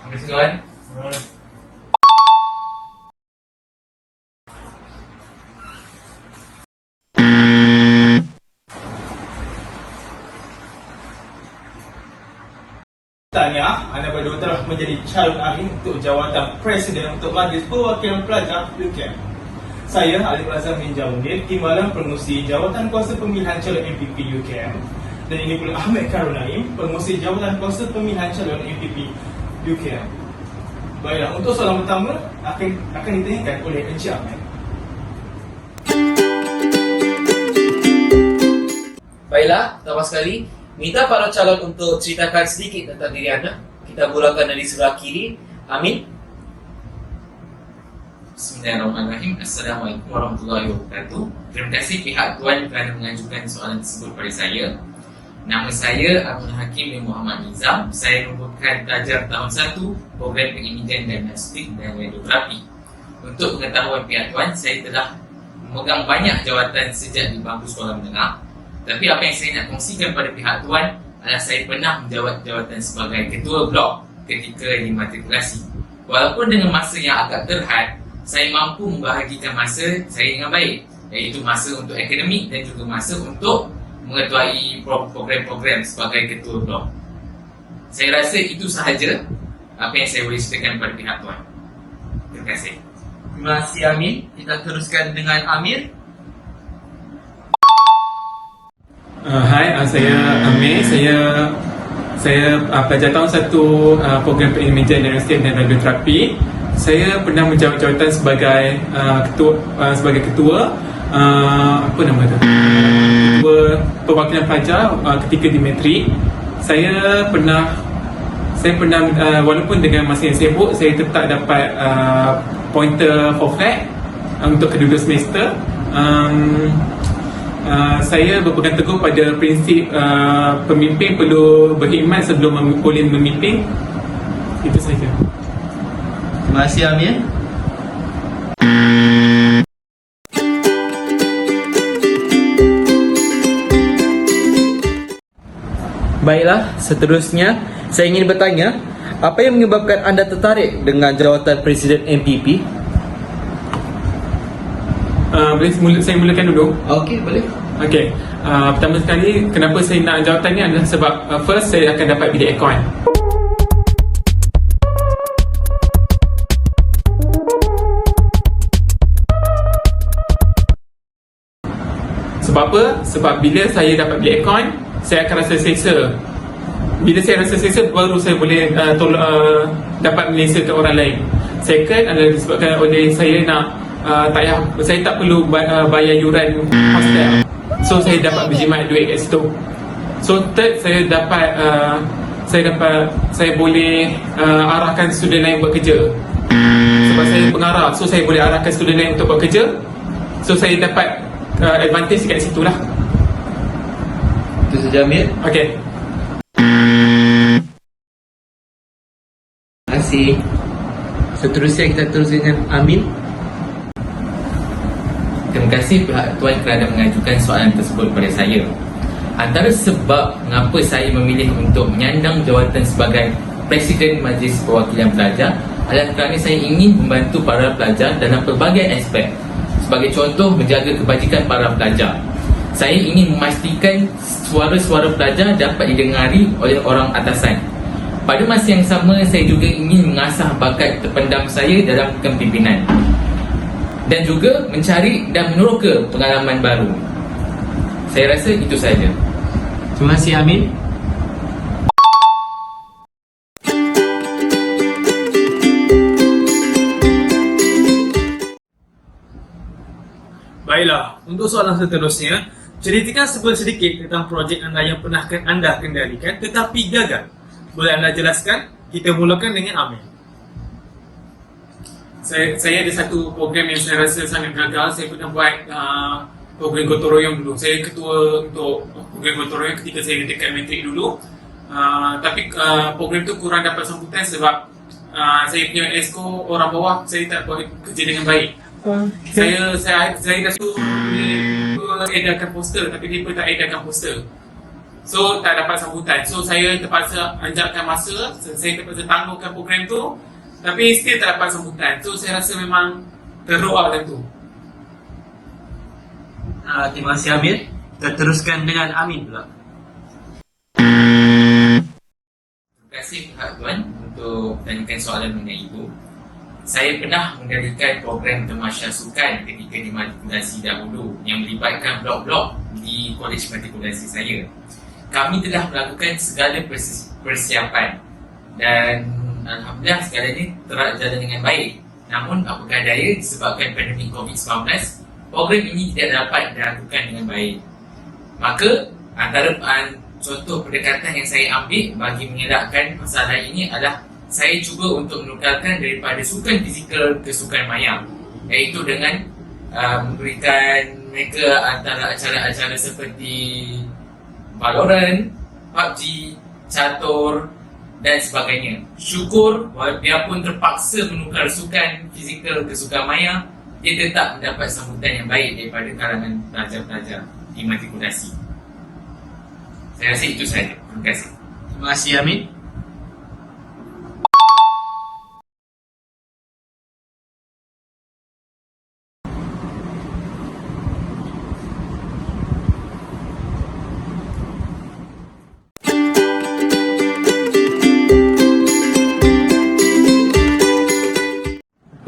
Habis kawan. Tanya, anda berdua telah menjadi calon ahli untuk jawatan Presiden untuk Majlis Perwakilan Pelajar UKM. Saya, Alif Razam bin Jaunir, Timbalan Pengurusi Jawatan Kuasa Pemilihan Calon MPP UKM. Dan ini pula Ahmad Karunaim, Pengurusi Jawatan Kuasa Pemilihan Calon MPP UKM. Baiklah, untuk soalan pertama akan ditanyakan oleh Encik Ahmad. Baiklah, pertama sekali, minta para calon untuk ceritakan sedikit tentang diri anda. Kita mulakan dari sebelah kiri. Amin. Bismillahirrahmanirrahim. Assalamualaikum warahmatullahi wabarakatuh. Terima kasih pihak Tuan kerana mengajukan soalan tersebut kepada saya. Nama saya Abdul Hakim bin Muhammad Nizam. Saya merupakan pelajar tahun 1 Program Pengimejan Diagnostik dan Radioterapi. Untuk pengetahuan pihak Tuan, saya telah memegang banyak jawatan sejak di bangku sekolah menengah. Tapi apa yang saya nak kongsikan pada pihak Tuan adalah saya pernah menjawat jawatan sebagai ketua blok ketika dimatrikulasi. Walaupun dengan masa yang agak terhad, saya mampu membahagikan masa saya dengan baik, iaitu masa untuk akademik dan juga masa untuk mengetuai program-program sebagai ketua blok. Saya rasa itu sahaja apa yang saya boleh ceritakan kepada pihak Tuan. Terima kasih. Terima kasih Amin. Kita teruskan dengan Amir. Hai, saya Amir. Saya pelajar tahun 1 Program Pengimejan Diagnostik dan Radioterapi. Saya pernah menjawat jawatan sebagai ketua apa nama tu? Ketua Perwakilan Pelajar ketika di matrik. Saya pernah walaupun dengan masa yang sibuk, saya tetap dapat pointer for flat untuk kedua semester. Saya berpegang teguh pada prinsip pemimpin perlu berkhidmat sebelum boleh memimpin. Itu saja. Terima kasih Amir. Baiklah, seterusnya saya ingin bertanya, apa yang menyebabkan anda tertarik dengan jawatan Presiden MPP? Boleh saya mulakan dulu? Okey, boleh. Okey. Pertama sekali, kenapa saya nak jawatan ni adalah sebab first, saya akan dapat bilik aircon. Sebab apa? Sebab bila saya dapat bilik aircon, saya akan rasa selesa. Bila saya rasa selesa, baru saya boleh dapat melesakan orang lain. Second adalah disebabkan oleh saya nak saya tak perlu bayar yuran hostel. So saya dapat berjimat duit kat situ. So third, saya boleh arahkan student lain buat kerja. Sebab saya pengarah, so saya boleh arahkan student lain untuk buat kerja. So saya dapat advantage kat situ lah. Itu saja Amir. Okay. Terima kasih. Seterusnya kita terus dengan Amin. Terima kasih pihak Tuan kerana mengajukan soalan tersebut kepada saya. Antara sebab mengapa saya memilih untuk menyandang jawatan sebagai Presiden Majlis Perwakilan Pelajar adalah kerana saya ingin membantu para pelajar dalam pelbagai aspek. Sebagai contoh, menjaga kebajikan para pelajar. Saya ingin memastikan suara-suara pelajar dapat didengari oleh orang atasan. Pada masa yang sama, saya juga ingin mengasah bakat terpendam saya dalam kepimpinan dan juga mencari dan meneroka pengalaman baru. Saya rasa itu sahaja. Terima kasih Amin. Baiklah, untuk soalan seterusnya, ceritakan sedikit tentang projek anda yang pernah anda kendalikan tetapi gagal. Boleh anda jelaskan? Kita mulakan dengan Amir. Saya ada satu program yang saya rasa sangat gagal. Saya pernah buat program gotong royong dulu. Saya ketua untuk program gotong royong ketika saya dekat matrik dulu. Tapi program tu kurang dapat sambutan sebab saya punya esko orang bawah, saya tak buat kerja dengan baik. Saya dah suruh edarkan poster tapi dia pun tak edarkan poster. So tak dapat sambutan. So saya terpaksa anjakkan masa, saya terpaksa tangguhkan program tu, tapi still tak dapat sambutan. So saya rasa memang teruk lah time tu. Terima kasih Amir. Kita teruskan dengan Amin pula. Terima kasih pihak Tuan untuk tanyakan soalan mengenai ibu. Saya pernah mengendalikan program Temasya Sukan ketika dimatrikulasi dahulu yang melibatkan blok-blok di kolej matrikulasi saya. Kami telah melakukan segala persiapan dan alhamdulillah segalanya terjalan dengan baik. Namun apakah daya disebabkan pandemik COVID-19, program ini tidak dapat dilakukan dengan baik. Maka antara contoh pendekatan yang saya ambil bagi mengelakkan masalah ini adalah saya cuba untuk menukarkan daripada sukan fizikal ke sukan maya, iaitu dengan memberikan mereka antara acara-acara seperti Valorant, PUBG, catur dan sebagainya. Syukur biarpun terpaksa menukar sukan fizikal ke sukan maya, dia tetap mendapat sambutan yang baik daripada kalangan pelajar-pelajar dimatrikulasi. Saya rasa itu sahaja. Terima kasih. Terima kasih Amin.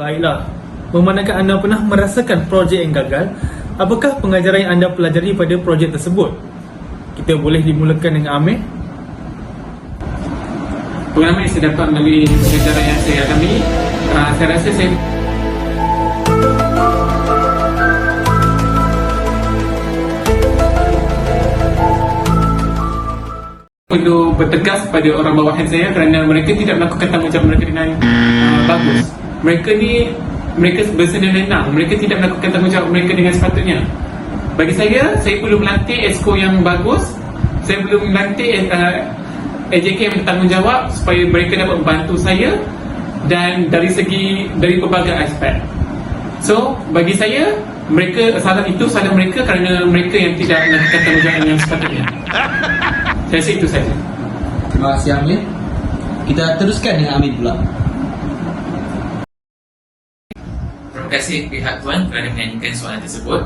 Baiklah, memandangkan anda pernah merasakan projek yang gagal, apakah pengajaran yang anda pelajari pada projek tersebut? Kita boleh dimulakan dengan Amir. Pengalaman yang saya dapat melalui pengajaran yang saya alami, saya rasa saya perlu bertegas pada orang bawahan saya kerana mereka tidak melakukan tanggungjawab mereka dengan bagus. Mereka bersenang-senang, mereka tidak melakukan tanggungjawab mereka dengan sepatutnya. Bagi saya perlu melantik exco yang bagus, saya perlu melantik AJK yang bertanggungjawab supaya mereka dapat membantu saya dan dari pelbagai aspek. So, bagi saya, salah mereka kerana mereka yang tidak melakukan tanggungjawab yang sepatutnya. Saya rasa itu saja. Terima kasih Amir. Kita teruskan dengan Amin pula. Terima kasih pihak Tuan kerana menyanyikan soalan tersebut.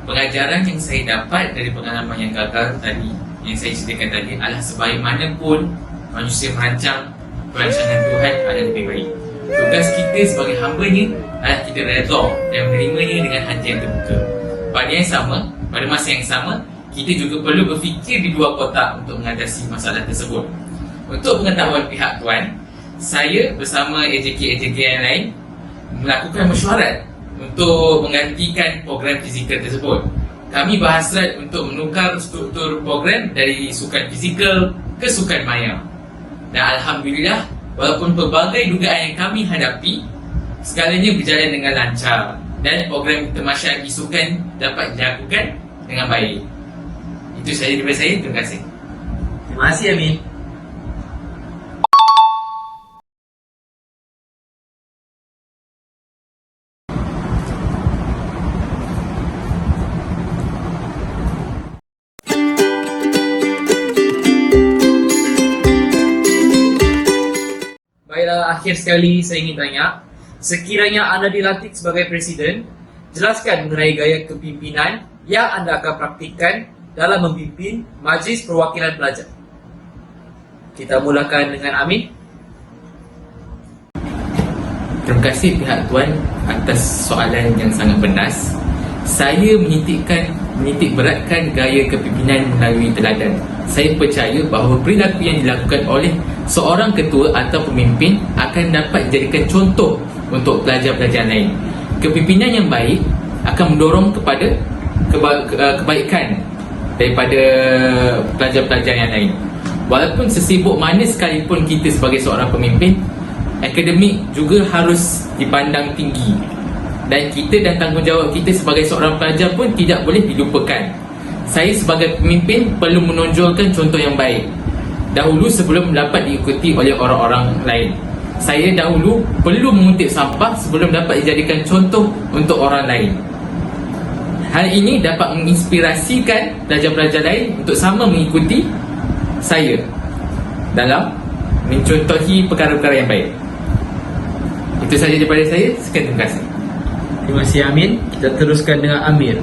Pengajaran yang saya dapat dari pengalaman yang gagal tadi, yang saya ceritakan tadi, adalah sebagaimanapun manusia merancang, perancangan Tuhan adalah lebih baik. Tugas kita sebagai hamba-Nya adalah kita redha dan menerimanya dengan hati yang terbuka. Pada masa yang sama, kita juga perlu berfikir di luar kotak untuk mengatasi masalah tersebut. Untuk pengetahuan pihak Tuan, saya bersama AJK-AJK yang lain melakukan mesyuarat untuk menggantikan program fizikal tersebut. Kami berhasrat untuk menukar struktur program dari sukan fizikal ke sukan maya. Dan alhamdulillah, walaupun pelbagai dugaan yang kami hadapi, segalanya berjalan dengan lancar dan program Temasya Sukan dapat dilakukan dengan baik. Itu sahaja daripada saya. Terima kasih. Terima kasih Amin. Baiklah, akhir sekali saya ingin tanya, sekiranya anda dilantik sebagai presiden, jelaskan mengenai gaya kepimpinan yang anda akan praktikkan dalam memimpin Majlis Perwakilan Pelajar. Kita mulakan dengan Amin. Terima kasih pihak Tuan atas soalan yang sangat bernas. Saya menitik beratkan gaya kepimpinan melalui teladan. Saya percaya bahawa perilaku yang dilakukan oleh seorang ketua atau pemimpin akan dapat dijadikan contoh untuk pelajar-pelajar lain. Kepimpinan yang baik akan mendorong kepada kebaikan daripada pelajar-pelajar yang lain. Walaupun sesibuk mana sekalipun kita sebagai seorang pemimpin, akademik juga harus dipandang tinggi. Dan kita dan tanggungjawab kita sebagai seorang pelajar pun tidak boleh dilupakan. Saya sebagai pemimpin perlu menonjolkan contoh yang baik dahulu sebelum dapat diikuti oleh orang-orang lain. Saya dahulu perlu mengutip sampah sebelum dapat dijadikan contoh untuk orang lain. Hal ini dapat menginspirasikan pelajar-pelajar lain untuk sama mengikuti saya dalam mencontohi perkara-perkara yang baik. Itu sahaja daripada saya. Sekian, terima kasih. Terima kasih Amin. Kita teruskan dengan Amir.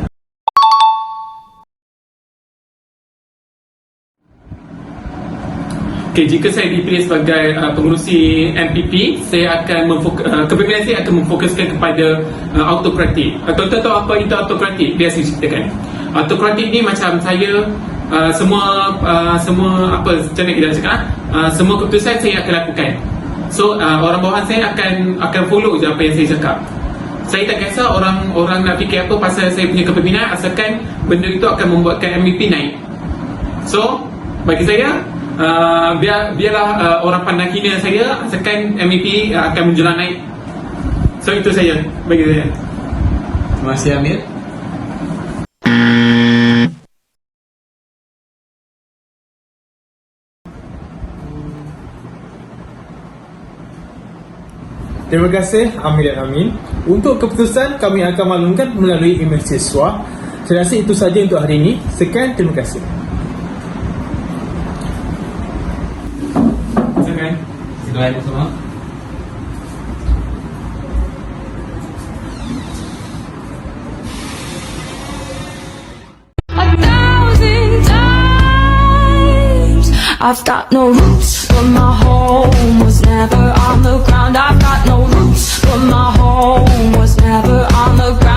Okay, jika saya dipilih sebagai pengurusi MPP, saya akan kepimpinan saya akan memfokuskan kepada autokratik. Tuan-tuan tahu apa itu autokratik? Biasa ceritakan. Autokratik ni macam saya semua apa macam mana kita nak cakap, semua keputusan saya akan lakukan. So orang bawahan saya akan follow je apa yang saya cakap. Saya tak kisah orang nak fikir apa pasal saya punya kepimpinan, asalkan benda itu akan membuatkan MVP naik. So bagi saya, biarlah orang pandang hina saya, asalkan MVP akan menjulang naik. So itu saya bagi saya. Terima kasih Amir. Terima kasih Amir dan Amin. Untuk keputusan kami akan maklumkan melalui email siswa. Saya rasa itu saja untuk hari ini. Sekian, terima kasih. Silakan semua. I've got no roots, but my home was never on the ground. I've got no roots, but my home was never on the ground.